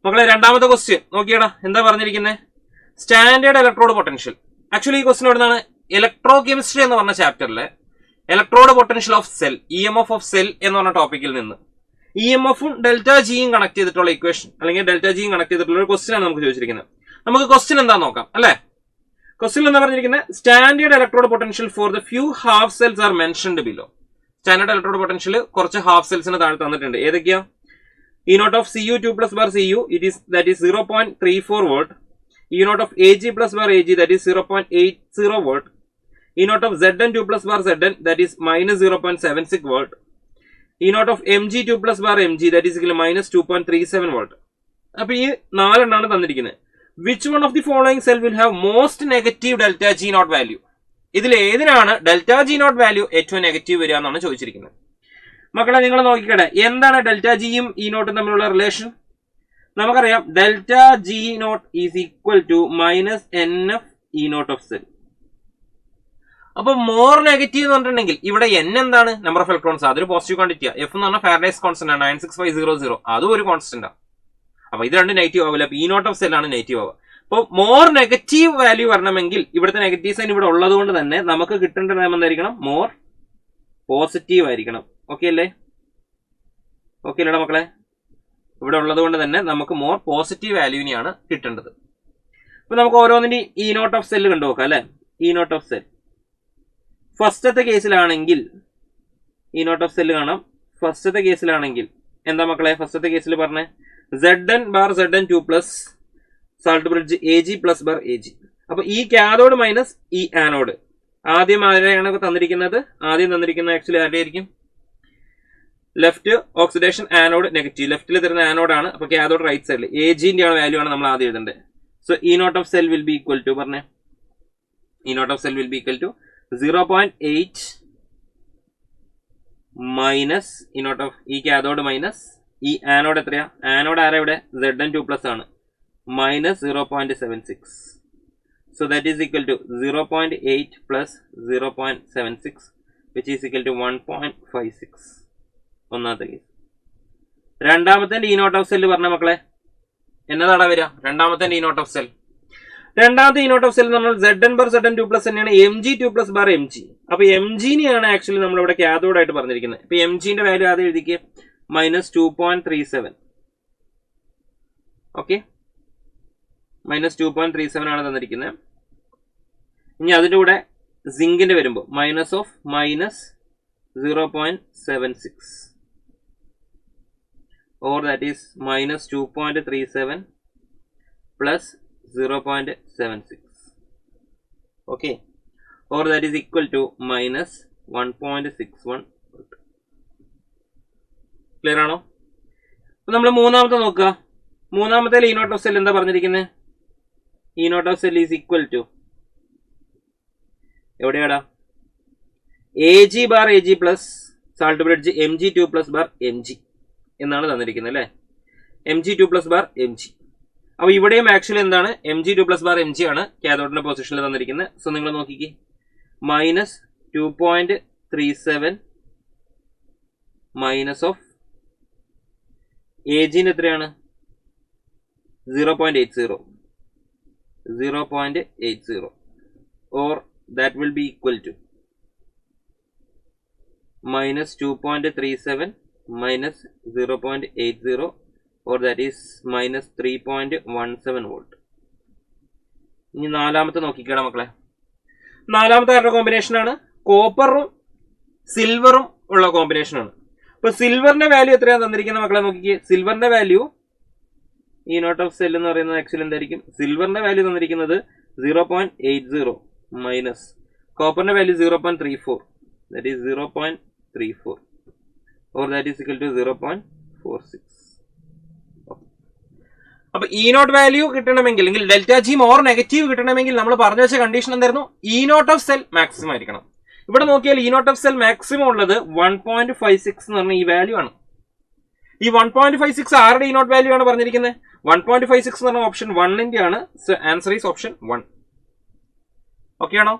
മക്കളെ രണ്ടാമത്തെ ക്വസ്റ്റ്യൻ നോക്കിയടാ, എന്താ പറഞ്ഞിരിക്കുന്നത്? Standard electrode potential. ആക്ച്വലി ഈ ക്വസ്റ്റ്യൻ എവിടുന്നാണ്? ഇലക്ട്രോ കെമിസ്ട്രി എന്ന് പറഞ്ഞ ചാപ്റ്ററിലെ electrode potential of cell, EMF of cell എന്ന് പറഞ്ഞ ടോപ്പിക്കിൽ നിന്ന് EMFും ഡെൽറ്റ ജിയും കണക്ട് ചെയ്തിട്ടുള്ള ഇക്വേഷൻ അല്ലെങ്കിൽ ഡെൽറ്റ ജിയും കണക്ട് ചെയ്തിട്ടുള്ള ഒരു ക്വസ്റ്റ്യൻ ആണ് നമുക്ക് ചോദിച്ചിരിക്കുന്നത്. നമുക്ക് ക്വസ്റ്റ്യൻ എന്താന്ന് നോക്കാം അല്ലെ. ക്വസ്റ്റ്യൻ എന്താ പറഞ്ഞിരിക്കുന്നത്? Standard electrode potential for the few half cells are mentioned below. Standard electrode potential കുറച്ച് ഹാഫ് സെൽസിന് താഴെ തന്നിട്ടുണ്ട്. ഏതൊക്കെയാ? E naught of Cu 2 plus bar Cu, that is 0.34 volt. E naught of Ag plus bar Ag, that is 0.80 volt. E naught of Zn 2 plus bar Zn, that is minus 0.76 volt. E naught of Mg 2 plus bar Mg, that is minus 2.37 volt. അപ്പോൾ ഈ നാലെണ്ണാണ് തന്നിരിക്കുന്നത്. Which one of the following cell will have most negative delta G naught value? ഇതിൽ ഏതിനാണ് delta G naught value ഏറ്റവും negative വരിക എന്നാണ് ചോദിച്ചിരിക്കുന്നത്. മക്കളെ നിങ്ങൾ നോക്കിക്കട്ടെ, എന്താണ് ഡെൽറ്റ ജിയും ഇ നോട്ടും തമ്മിലുള്ള റിലേഷൻ? നമുക്കറിയാം delta G naught is equal to minus NF E not of cell. അപ്പൊ മോർ നെഗറ്റീവ് എന്ന് പറഞ്ഞിട്ടുണ്ടെങ്കിൽ ഇവിടെ N എന്താണ്? നമ്പർ ഓഫ് ഇലക്ട്രോൺസ്, അതൊരു പോസിറ്റീവ് ക്വാണ്ടിറ്റിയാണ്. F എന്ന് പറഞ്ഞാൽ ഫാരഡേസ് കോൺസ്റ്റന്റ് ആണ് 96500, അതും ഒരു കോൺസ്റ്റന്റ് ആണ്. അപ്പൊ ഇത് രണ്ട് നെഗറ്റീവ് ആവില്ല. അപ്പൊ ഇ നോട്ട് ഓഫ് സെൽ ആണ് നെഗറ്റീവ് ആവുക. അപ്പോൾ മോർ നെഗറ്റീവ് വാല്യൂ വരണമെങ്കിൽ ഇവിടുത്തെ നെഗറ്റീവ് സൈൻ ഇവിടെ ഉള്ളത് കൊണ്ട് തന്നെ നമുക്ക് കിട്ടേണ്ട നേം എന്തായിരിക്കണം? മോർ പോസിറ്റീവ് ആയിരിക്കണം. ഓക്കെ അല്ലേ? ഓക്കെ അല്ലേടാ മക്കളെ? ഇവിടെ ഉള്ളത് കൊണ്ട് തന്നെ നമുക്ക് മോർ പോസിറ്റീവ് വാല്യൂവിനെയാണ് കിട്ടേണ്ടത്. അപ്പൊ നമുക്ക് ഓരോന്നിന്റെ ഇ നോട്ട് ഓഫ് സെല്ല് കണ്ടു നോക്കാം അല്ലെ. ഇ നോട്ട് ഓഫ് സെൽ ഫസ്റ്റത്തെ കേസിലാണെങ്കിൽ ഇ നോട്ട് ഓഫ് സെല്ല് കാണാം. ഫസ്റ്റത്തെ കേസിലാണെങ്കിൽ എന്താ മക്കളെ? ഫസ്റ്റത്തെ കേസിൽ പറഞ്ഞേ Zn bar Zn 2 plus salt bridge Ag plus bar Ag. അപ്പൊ ഈ കാഥോഡ് മൈനസ് ഈ ആനോഡ് ആദ്യം ആരെയാണ് തന്നിരിക്കുന്നത്? ആദ്യം തന്നിരിക്കുന്നത് ആക്ച്വലി ആരുടെയായിരിക്കും? ലെഫ്റ്റ് ഓക്സിഡേഷൻ ആനോഡ് നെഗറ്റീവ്, ലെഫ്റ്റിൽ തരുന്ന ആനോഡാണ്. അപ്പൊ കാഥോഡ് റൈറ്റ് സൈഡിൽ Agന്റെ വാല്യൂ ആണ് നമ്മൾ ആദ്യം എഴുതേണ്ടത്. So E not of cell will be equal to പറഞ്ഞേ, E not of cell will be equal to 0.8 minus E not of ഈ കാഥോഡ് മൈനസ് ഈ ആനോഡ് എത്രയാ? ആനോഡ് ആരാ ഇവിടെ? Zn 2 പ്ലസ് ആണ്, minus 0.76. So that is equal to 0.8 plus 0.76 which is equal to 1.56. ഒന്നാമത്തെ case. രണ്ടാമത്തെ E not of cell പറഞ്ഞ മക്കളെ എന്നതാണ് വരിക? രണ്ടാമത്തെ ഇ നോട്ട് ഓഫ് സെൽ, രണ്ടാമത്തെ ഇ നോട്ട് ഓഫ് സെൽ നമ്മൾ Zn ബാർ Zn 2 പ്ലസ് തന്നെയാണ് Mg 2 പ്ലസ് ബാർ Mg. അപ്പൊ Mgനെയാണ് ആക്ച്വലി നമ്മളിവിടെ കാഥോഡ് ആയിട്ട് പറഞ്ഞിരിക്കുന്നത്. അപ്പൊ Mgന്റെ വാല്യൂ ആദ്യം എഴുതിക്ക്, മൈനസ് 2.37. ഓക്കെ, മൈനസ് 2.37 ആണ് തന്നിരിക്കുന്നത്. ഇനി അതിൻ്റെ കൂടെ സിങ്കിന്റെ വരുമ്പോൾ minus of minus 0.76 or that is minus 2.37 plus 0.76. okay, or that is equal to minus 1.61. Clear ആണോ? അപ്പൊ നമ്മൾ മൂന്നാമത്തെ നോക്കുക. മൂന്നാമത്തെ ഇ നോട്ട് ഓഫ് സെൽ എന്താ പറഞ്ഞിരിക്കുന്നത്? E not of cell is equal to എവിടെയാടാ? Ag bar Ag plus salt bridge Mg 2 plus bar Mg എന്നാണ് തന്നിരിക്കുന്നത് അല്ലെ. Mg 2 plus bar Mg. അപ്പൊ ഇവിടെയും ആക്ച്വലി എന്താണ്? Mg 2 പ്ലസ് ബാർ Mg ആണ് കാഥോഡിന്റെ പൊസിഷനിൽ തന്നിരിക്കുന്നത്. സോ നിങ്ങൾ നോക്കിക്കേ, മൈനസ് 2.37 മൈനസ് ഓഫ് Agന് എത്രയാണ്? 0.80 or that will be equal to minus 2.37 minus 0.80 or that is minus 3.17 volt. ഇനി നാലാമത്തെ നോക്കിക്കണം മക്കളെ. നാലാമത്തെ ആരുടെ കോമ്പിനേഷൻ ആണ്? കോപ്പറും സിൽവറും ഉള്ള കോമ്പിനേഷൻ ആണ്. അപ്പൊ സിൽവറിന്റെ വാല്യൂ എത്രയാണ് തന്നിരിക്കുന്നത് മക്കളെ? നോക്കിക്കേ, സിൽവറിന്റെ value E not of cell എന്ന് പറയുന്നത് ആക്ച്വലി എന്തായിരിക്കും? സിൽവറിന്റെ വാല്യൂ തന്നിരിക്കുന്നത് 0.80 മൈനസ് കോപ്പറിന്റെ value 0.34, that is 0.34 or that is equal to 0.46. അപ്പൊ ഇ നോട്ട് വാല്യൂ കിട്ടണമെങ്കിൽ അല്ലെങ്കിൽ ഡെൽറ്റ ജി മോർ നെഗറ്റീവ് കിട്ടണമെങ്കിൽ നമ്മൾ പറഞ്ഞു വെച്ച കണ്ടീഷൻ എന്തായിരുന്നു? E not of cell maximum ആയിരിക്കണം. ഇവിടെ നോക്കിയാൽ E not of cell maximum ഉള്ളത് 1.56 എന്ന് പറഞ്ഞ ഈ വാല്യൂ ആണ്. ഈ 1.56 ആരുടെ ഇ നോട്ട് വാല്യൂ ആണ് പറഞ്ഞിരിക്കുന്നത്? 1.56 എന്ന് പറഞ്ഞ ഓപ്ഷൻ 1ന്റെ ആണ്. So answer is option 1. Okay ആണോ?